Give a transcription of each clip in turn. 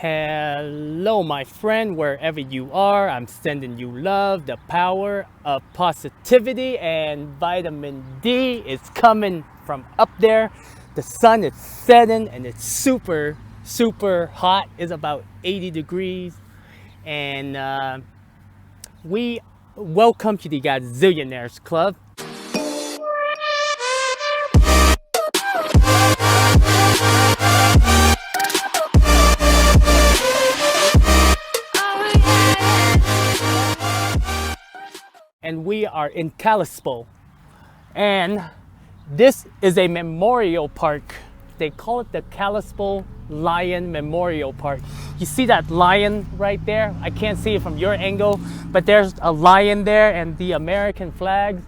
Hello, my friend, wherever you are. I'm sending you love, the power of positivity, and vitamin D is coming from up there. The sun is setting and it's super, super hot. It's about 80 degrees. And we welcome to the Gazillionaires Club. And we are in Kalispell, and this is a memorial park. They call it the Kalispell Lion Memorial Park. You see that lion right there? I can't see it from your angle, but there's a lion there, and the American flag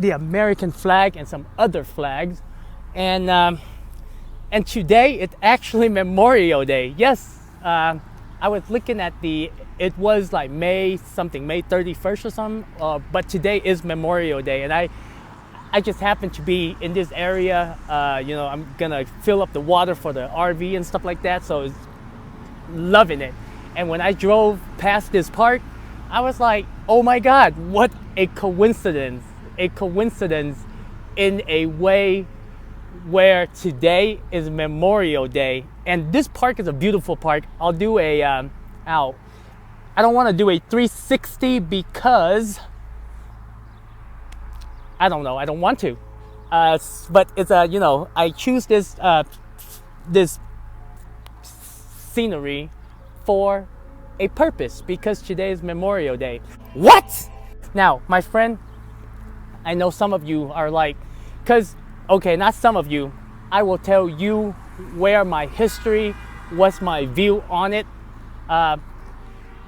and some other flags. And today it's actually Memorial Day. Yes, I was looking at it was like May 31st or something, but today is Memorial Day, and I just happen to be in this area. I'm gonna fill up the water for the RV and stuff like that, so it's loving it. And when I drove past this park, I was like, oh my God, what a coincidence. A coincidence in a way where today is Memorial Day. And this park is a beautiful park. I'll do I don't want to do a 360 because I don't want to. But it's I choose this scenery for a purpose because today is Memorial Day. What? Now, my friend, I know some of you are like, not some of you. I will tell you where my history, what's my view on it.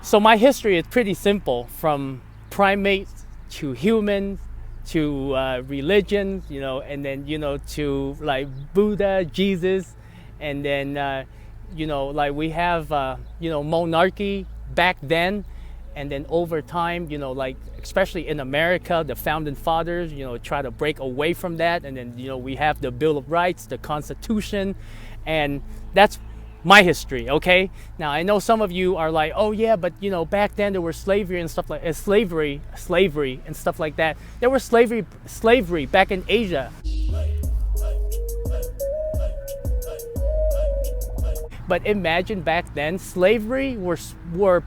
So my history is pretty simple, from primates to humans to religions, and then to like Buddha, Jesus, and then we have monarchy back then, and then over time, especially in America, the founding fathers, try to break away from that, and then we have the Bill of Rights, the Constitution, and that's my history. Okay, now I know some of you are like, oh yeah, but back then there was slavery and stuff like slavery and stuff like that. There was slavery back in Asia. But imagine back then, slavery were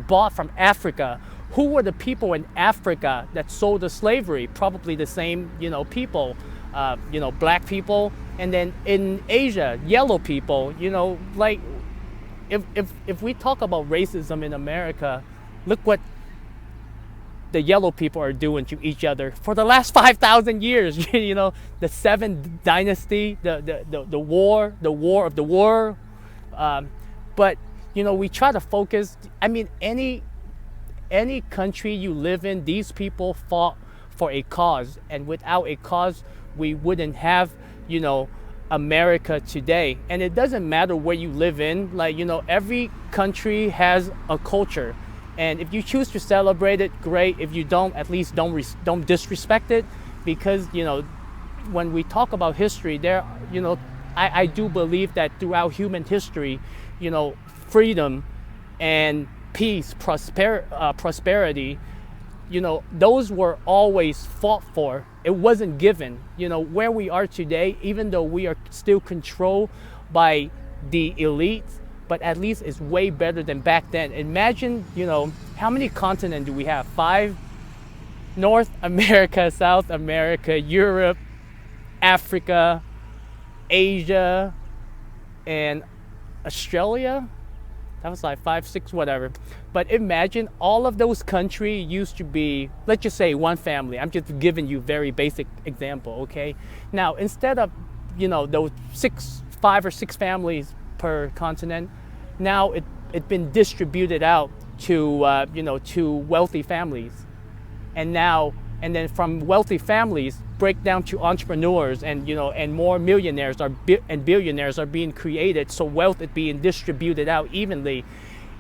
bought from Africa. Who were the people in Africa that sold the slavery? Probably the same people, black people. And then in Asia, yellow people. If we talk about racism in America, look what the yellow people are doing to each other for the last 5,000 years. The Seven Dynasty, the war of the war. But we try to focus. I mean, any country you live in, these people fought for a cause, and without a cause, we wouldn't have America today. And it doesn't matter where you live in. Every country has a culture. And if you choose to celebrate it, great. If you don't, at least don't disrespect it, because when we talk about history, I do believe that throughout human history, freedom and peace, prosperity, those were always fought for. It wasn't given. Where we are today, even though we are still controlled by the elites, but at least it's way better than back then. Imagine, how many continents do we have? 5? North America, South America, Europe, Africa, Asia, and Australia. That was like 5, 6, whatever. But imagine all of those countries used to be, let's just say, one family. I'm just giving you very basic example, okay? Now, instead of, those 5 or 6 families per continent, now it's been distributed out to, to wealthy families. And then from wealthy families, break down to entrepreneurs, and and more millionaires and billionaires are being created, so wealth is being distributed out evenly.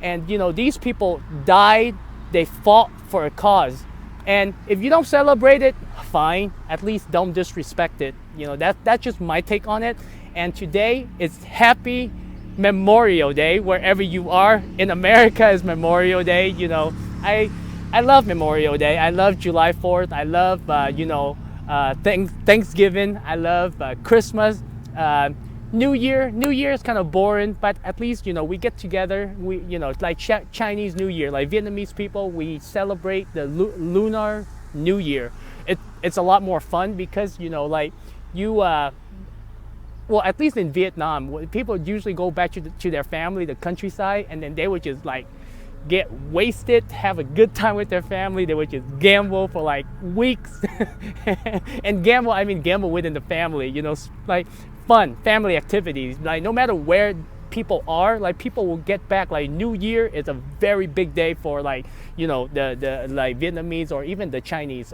And these people died, they fought for a cause. And if you don't celebrate it, fine, at least don't disrespect it. That's just my take on it. And today it's happy Memorial Day wherever you are. In America is Memorial Day. I love Memorial Day. I love July 4th. I love Thanksgiving. I love Christmas. New Year. New Year is kind of boring, but at least we get together. It's like Chinese New Year. Like Vietnamese people, we celebrate the Lunar New Year. It's a lot more fun because like you. Well, at least in Vietnam, people usually go back to their family, the countryside, and then they would just like get wasted, have a good time with their family. They would just gamble for like weeks. And gamble, I mean gamble within the family, like fun family activities. Like no matter where people are, like people will get back. Like New Year is a very big day for like the like Vietnamese or even the Chinese.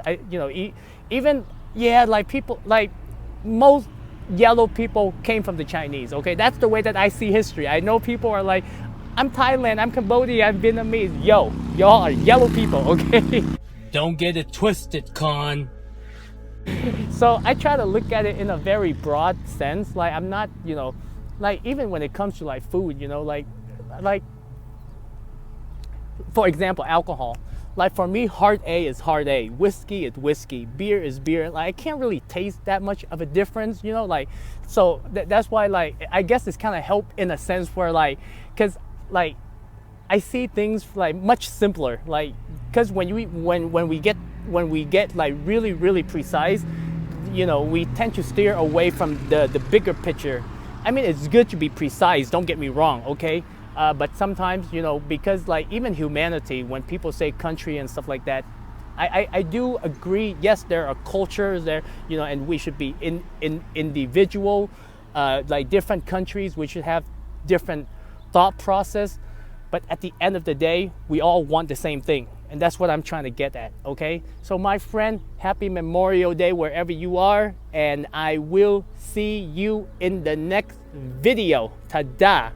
Even like people like most yellow people came from the Chinese. Okay, that's the way that I see history. I know people are like, I'm Thailand, I'm Cambodia, I'm Vietnamese. Yo, y'all are yellow people, okay? Don't get it twisted, Con. So I try to look at it in a very broad sense. Like I'm not, like even when it comes to like food, like for example, alcohol. Like for me, hard A is hard A, whiskey is whiskey, beer is beer. Like I can't really taste that much of a difference, like, so that's why like I guess it's kind of help in a sense where like, cause like I see things like much simpler, like, cause when we get like really precise, we tend to steer away from the bigger picture. I mean, it's good to be precise, don't get me wrong, okay? But sometimes, because like even humanity, when people say country and stuff like that, I do agree. Yes, there are cultures there, and we should be in individual, like different countries, we should have different thought process. But at the end of the day, we all want the same thing. And that's what I'm trying to get at, okay? So my friend, happy Memorial Day wherever you are. And I will see you in the next video. Ta-da!